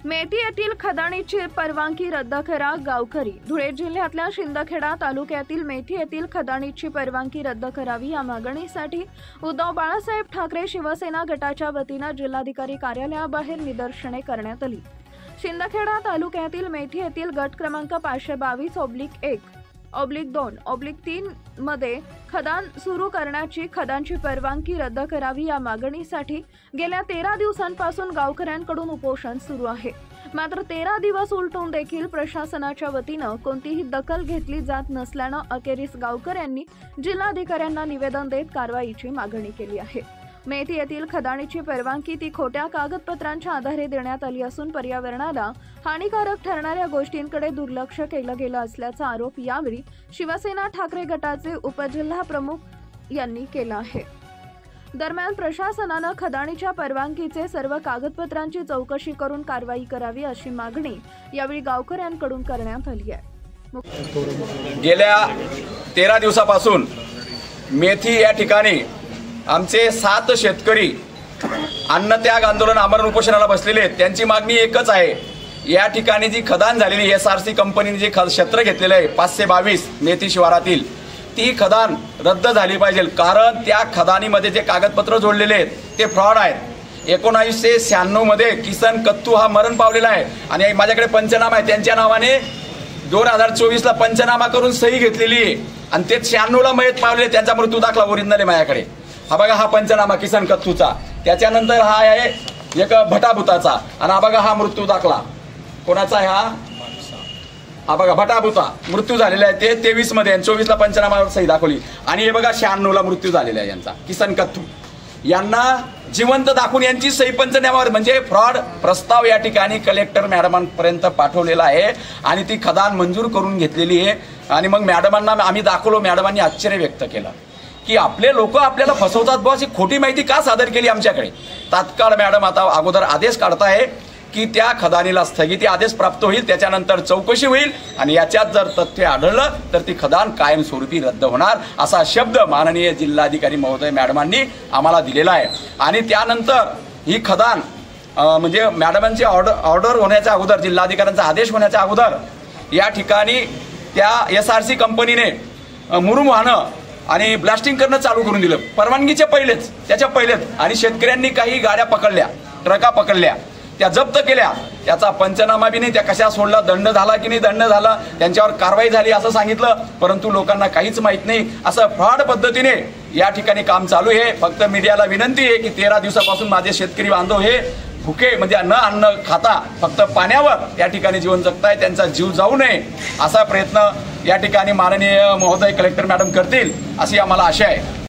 मेथी येथील खदानीची परवानगी रद्द करा गावकरी। धुळे जिल्ह्यातल्या शिंदखेडा तालुक्यातील मेथी येथील खदानीची परवानगी रद्द करावी या मागणीसाठी उद्धव बाळासाहेब ठाकरे शिवसेना गटाच्या वतीने जिल्हाधिकारी कार्यालयाबाहेर निदर्शने करण्यात आली। शिंदखेडा तालुक्यातील मेथी येथील गट क्रमांक 522/1/2/3 मध्ये खदान सुरू करण्याची खदानची परवानगी रद्द करावी या मागणीसाठी गेल्या 13 दिवसांपासून गावकऱ्यांकडून उपोषण सुरू आहे। मात्र 13 दिवस उलटून देखील प्रशासनाच्या वतीने कोणतीही दखल घेतली जात नसल्याने अखेरीस गावकऱ्यांनी जिल्हाधिकाऱ्यांना निवेदन देत कारवाईची मागणी केली आहे। मेथी येथील खदानीची परवानगी ती खोट्या कागदपत्रांच्या आधारे देण्यात आली असून पर्यावरणाला हानिकारक ठरणाऱ्या गोष्टींकडे दुर्लक्ष केलं गेलं असल्याचा आरोप यावेळी शिवसेना ठाकरे गटाचे उपजिल्हा प्रमुख यांनी केला आहे। दरम्यान प्रशासनाने खदानीच्या परवानगीचे सर्व कागदपत्रांची चौकशी करून कारवाई करावी अशी मागणी यावेळी गावकऱ्यांकडून करण्यात आली आहे। गेल्या 13 दिवसापासून मेथी या ठिकाणी आमचे 7 शेतकरी अन्नत्याग आंदोलन आमरण उपोषणाला बसलेले आहेत। त्यांची मागणी एकच आहे, या ठिकाणी जी खदान झालेली SRC कंपनीने जे क्षेत्र घेतलेलं आहे 522 मेथी शिवारातील, ती खदान रद्द झाली पाहिजे। कारण त्या खदानीमध्ये जे कागदपत्र जोडलेले आहेत ते फ्रॉड आहेत। 1996 मध्ये किसन कत्तू हा मरण पावलेला आहे आणि माझ्याकडे पंचनामा आहे, त्यांच्या नावाने 2024 ला पंचनामा करून सही घेतलेली आहे आणि ते 96 ला मयत पावलेले, त्यांचा मृत्यू दाखला ओरिजिनल आहे माझ्याकडे। हा बघा, हा पंचनामा किसन कत्तूचा, त्याच्यानंतर हा आहे एक भटाभूताचा आणि हा बघा हा मृत्यू दाखला कोणाचा आहे, हा बघा भटाभूता मृत्यू झालेला आहे ते 23 मध्ये, 24 ला पंचनामावर सही दाखवली आणि हे बघा 96 ला मृत्यू झालेला आहे यांचा किसन कत्तू। यांना जिवंत दाखवून यांची सही पंचनामावर म्हणजे फ्रॉड प्रस्ताव या ठिकाणी कलेक्टर मॅडमांपर्यंत पाठवलेला आहे आणि ती खदान मंजूर करून घेतलेली आहे। आणि मग मॅडमांना आम्ही दाखवलो, मॅडमांनी आश्चर्य व्यक्त केलं की आपले लोक आपल्याला फसवतात बुवा, अशी खोटी माहिती का सादर केली आमच्याकडे। तात्काळ मॅडम आता अगोदर आदेश काढताय की त्या खदानीला स्थगिती आदेश प्राप्त होईल, त्याच्यानंतर चौकशी होईल आणि याच्यात जर तथ्य आढळलं तर ती खदान कायमस्वरूपी रद्द होणार असा शब्द माननीय जिल्हाधिकारी महोदय मॅडमांनी आम्हाला दिलेला आहे। आणि त्यानंतर ही खदान म्हणजे मॅडमांची ऑर्डर होण्याच्या अगोदर, जिल्हाधिकाऱ्यांचा आदेश होण्याच्या अगोदर या ठिकाणी त्या SRC कंपनीने मुरुम वाहनं आणि ब्लास्टिंग करणं चालू करून दिलं परवानगीच्या पहिलेच, त्याच्या पहिलेच। आणि शेतकऱ्यांनी काही गाड्या पकडल्या, ट्रका पकडल्या, त्या जप्त केल्या, त्याचा पंचनामा बी नाही, त्या कशा सोडला, दंड झाला की नाही दंड झाला, त्यांच्यावर कारवाई झाली असं सांगितलं, परंतु लोकांना काहीच माहित नाही। असं फ्रॉड पद्धतीने या ठिकाणी काम चालू आहे। फक्त मीडियाला विनंती आहे की 13 दिवसापासून माझे शेतकरी बांधव हे भुके म्हणजे अन्न खाता फक्त पाण्यावर या ठिकाणी जीवन जगताय, त्यांचा जीव जाऊ नये असा प्रयत्न या ठिकाणी माननीय महोदय कलेक्टर मॅडम करतील अशी आम्हाला आशा आहे।